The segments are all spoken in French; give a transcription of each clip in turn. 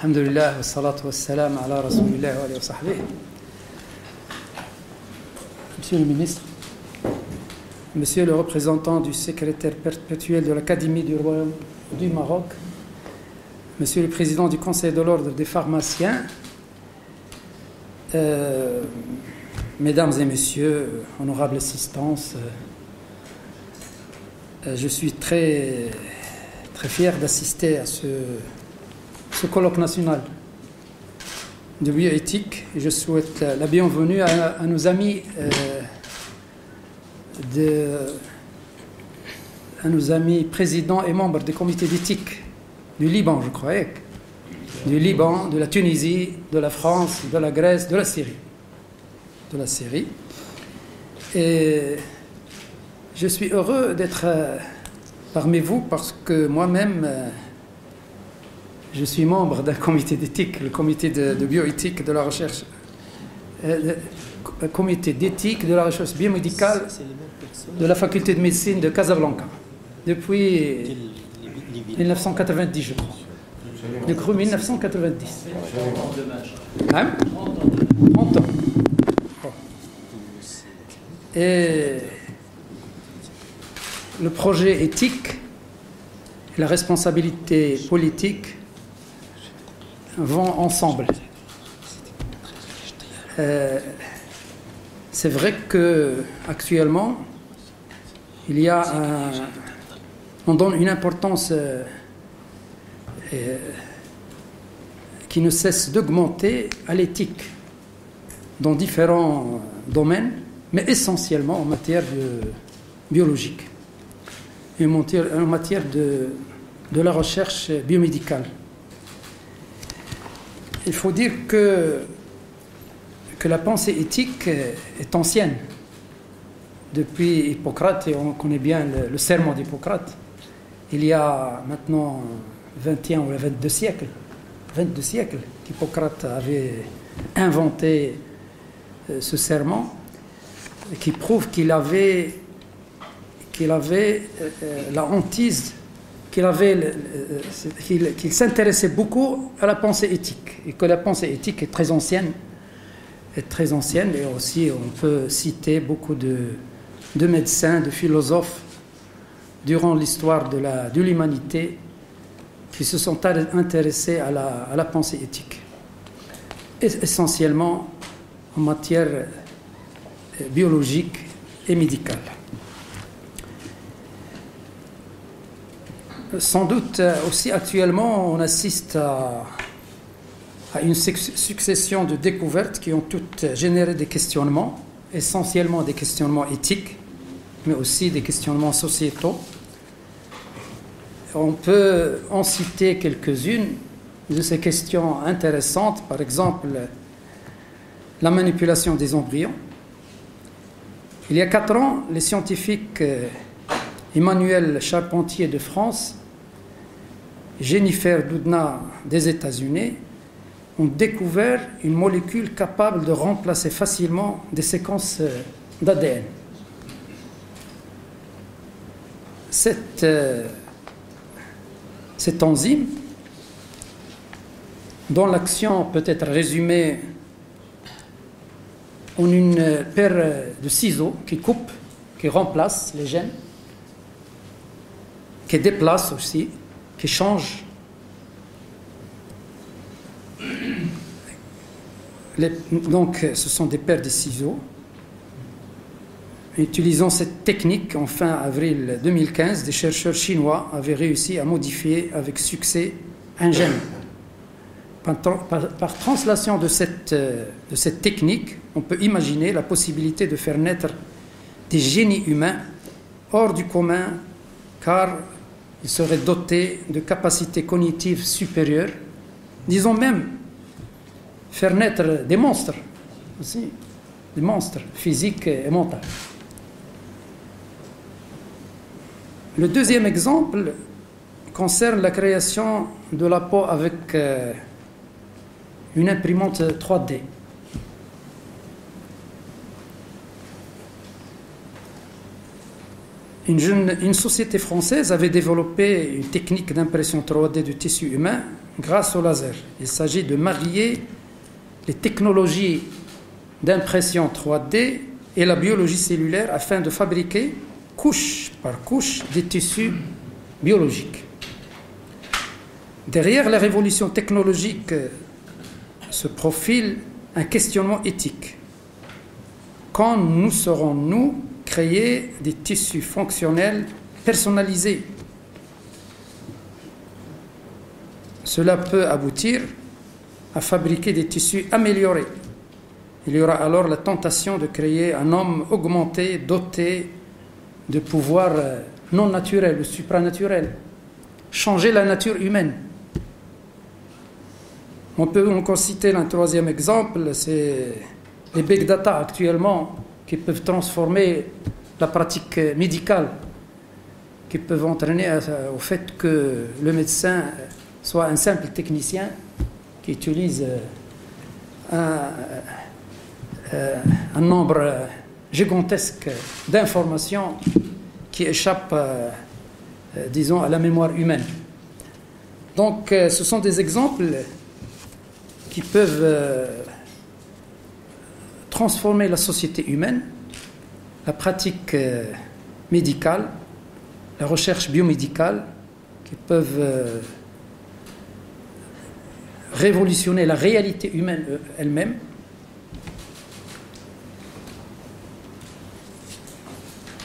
Alhamdulillah, wa salatu wa salam ala rasulillah wa alihi wa sahbihi. Monsieur le ministre, Monsieur le représentant du secrétaire perpétuel de l'Académie du Royaume du Maroc, Monsieur le président du Conseil de l'Ordre des pharmaciens, Mesdames et Messieurs, honorables assistance, je suis très fier d'assister à ce colloque national de bioéthique et je souhaite la bienvenue à nos amis présidents et membres des comités d'éthique du Liban, je croyais, du Liban, de la Tunisie, de la France, de la Grèce, de la Syrie. Et je suis heureux d'être parmi vous parce que moi-même, je suis membre d'un comité d'éthique, le comité de bioéthique de la recherche, comité d'éthique de la recherche biomédicale de la faculté de médecine de Casablanca, depuis 1990, je crois. Depuis 1990. Hein? 30 ans. Bon. Et le projet éthique, la responsabilité politique vont ensemble. C'est vrai qu'actuellement, on donne une importance qui ne cesse d'augmenter à l'éthique dans différents domaines, mais essentiellement en matière biologique et en matière de la recherche biomédicale. Il faut dire que la pensée éthique est ancienne. Depuis Hippocrate, et on connaît bien le serment d'Hippocrate, il y a maintenant 21 ou 22 siècles qu'Hippocrate avait inventé ce serment qui prouve qu'il avait la hantise, qu'il s'intéressait beaucoup à la pensée éthique et que la pensée éthique est très ancienne et aussi on peut citer beaucoup de médecins, de philosophes durant l'histoire de l'humanité qui se sont intéressés à la pensée éthique, essentiellement en matière biologique et médicale. Sans doute aussi actuellement on assiste à une succession de découvertes qui ont toutes généré des questionnements, essentiellement des questionnements éthiques, mais aussi des questionnements sociétaux. On peut en citer quelques-unes de ces questions intéressantes, par exemple la manipulation des embryons. Il y a 4 ans, les scientifiques Emmanuel Charpentier de France, Jennifer Doudna des États-Unis ont découvert une molécule capable de remplacer facilement des séquences d'ADN. Cette enzyme, dont l'action peut être résumée en une paire de ciseaux qui coupe, qui remplace les gènes, qui déplace aussi, qui change. Donc, ce sont des paires de ciseaux. Utilisant cette technique, en fin avril 2015, des chercheurs chinois avaient réussi à modifier avec succès un gène. Par translation de cette technique, on peut imaginer la possibilité de faire naître des génies humains hors du commun, car ils seraient dotés de capacités cognitives supérieures, disons même faire naître des monstres aussi, des monstres physiques et mentaux. Le deuxième exemple concerne la création de la peau avec une imprimante 3D. Une société française avait développé une technique d'impression 3D du tissu humain grâce au laser. Il s'agit de marier les technologies d'impression 3D et la biologie cellulaire afin de fabriquer couche par couche des tissus biologiques. Derrière la révolution technologique se profile un questionnement éthique. Quand nous saurons-nous créer des tissus fonctionnels personnalisés? Cela peut aboutir à fabriquer des tissus améliorés. Il y aura alors la tentation de créer un homme augmenté, doté de pouvoirs non naturels ou supranaturels. Changer la nature humaine. On peut encore citer un troisième exemple, c'est les big data actuellement qui peuvent transformer la pratique médicale, qui peuvent entraîner au fait que le médecin soit un simple technicien qui utilise un nombre gigantesque d'informations qui échappent, disons, à la mémoire humaine. Donc, ce sont des exemples qui peuvent transformer la société humaine, la pratique médicale, la recherche biomédicale, qui peuvent révolutionner la réalité humaine elle-même.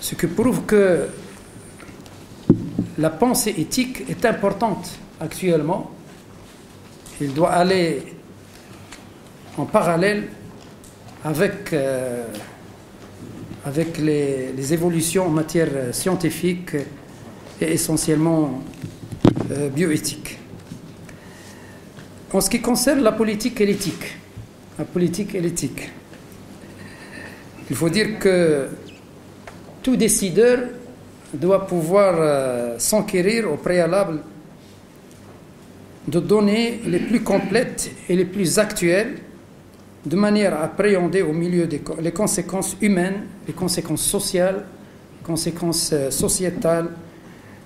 Ce qui prouve que la pensée éthique est importante actuellement. Il doit aller en parallèle avec les évolutions en matière scientifique et essentiellement bioéthique. En ce qui concerne la politique et l'éthique, il faut dire que tout décideur doit pouvoir s'enquérir au préalable de données les plus complètes et les plus actuelles, de manière à appréhender au milieu les conséquences humaines, les conséquences sociales, les conséquences sociétales,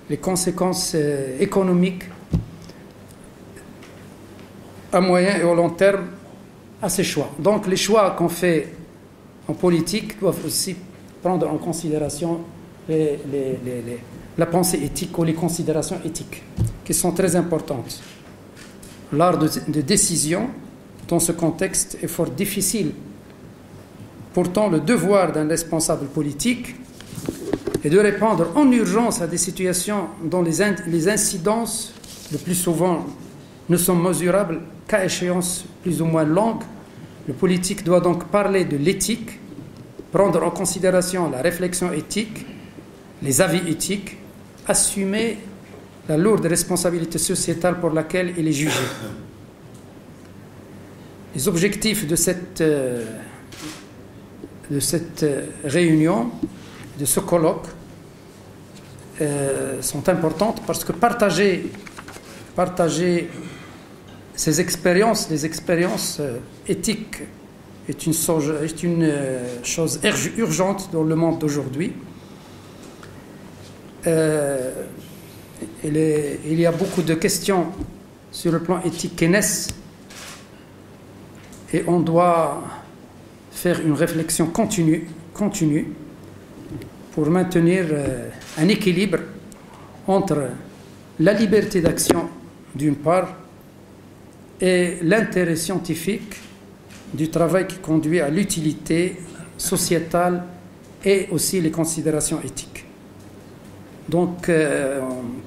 les conséquences économiques, à moyen et au long terme, à ces choix. Donc les choix qu'on fait en politique doivent aussi prendre en considération la pensée éthique ou les considérations éthiques, qui sont très importantes. L'art de décision, dans ce contexte, est fort difficile. Pourtant, le devoir d'un responsable politique est de répondre en urgence à des situations dont les incidences, le plus souvent, ne sont mesurables qu'à échéance plus ou moins longue. Le politique doit donc parler de l'éthique, prendre en considération la réflexion éthique, les avis éthiques, assumer la lourde responsabilité sociétale pour laquelle il est jugé. Les objectifs de cette réunion, de ce colloque, sont importantes parce que partager ces expériences, les expériences éthiques, est une chose urgente dans le monde d'aujourd'hui. Il y a beaucoup de questions sur le plan éthique qui naissent et on doit faire une réflexion continue pour maintenir un équilibre entre la liberté d'action d'une part et l'intérêt scientifique du travail qui conduit à l'utilité sociétale et aussi les considérations éthiques. Donc,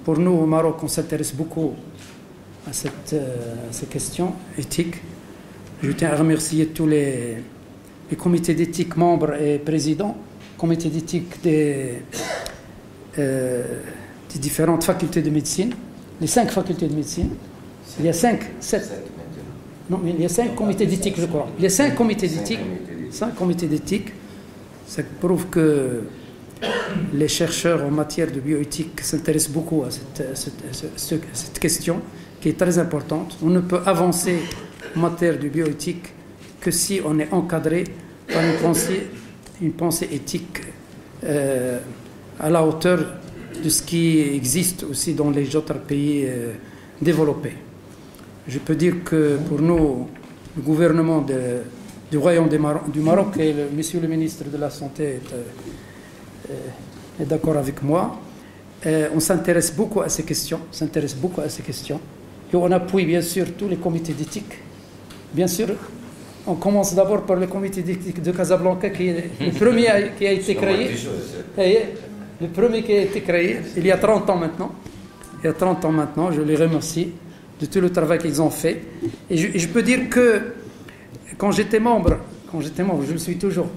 pour nous au Maroc, on s'intéresse beaucoup à ces questions éthiques. Je tiens à remercier tous les comités d'éthique membres et présidents, comités d'éthique des différentes facultés de médecine, les 5 facultés de médecine. Il y a 7. Non, mais il y a 5 comités d'éthique, je crois. Il y a 5 comités d'éthique. 5 comités d'éthique. Ça prouve que les chercheurs en matière de bioéthique s'intéressent beaucoup à cette question qui est très importante. On ne peut avancer en matière de bioéthique que si on est encadré par une pensée éthique à la hauteur de ce qui existe aussi dans les autres pays développés. Je peux dire que pour nous, le gouvernement du Royaume du Maroc et monsieur le ministre de la Santé est d'accord avec moi. On s'intéresse beaucoup à ces questions, et on appuie bien sûr tous les comités d'éthique. Bien sûr, on commence d'abord par le comité d'éthique de Casablanca, qui est le premier qui a été créé. Le premier qui a été créé il y a 30 ans maintenant. Je les remercie de tout le travail qu'ils ont fait. Et je peux dire que quand j'étais membre, je le suis toujours.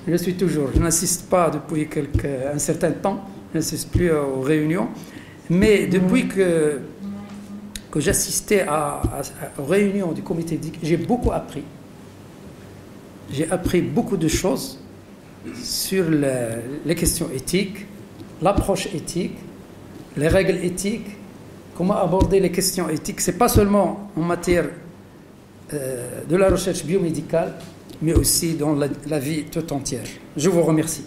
Je n'assiste pas depuis un certain temps, je n'assiste plus aux réunions, mais depuis que j'assistais aux réunions du comité d'éthique, j'ai beaucoup appris. J'ai appris beaucoup de choses sur les questions éthiques, l'approche éthique, les règles éthiques, comment aborder les questions éthiques. Ce n'est pas seulement en matière de la recherche biomédicale, mais aussi dans la vie tout entière. Je vous remercie.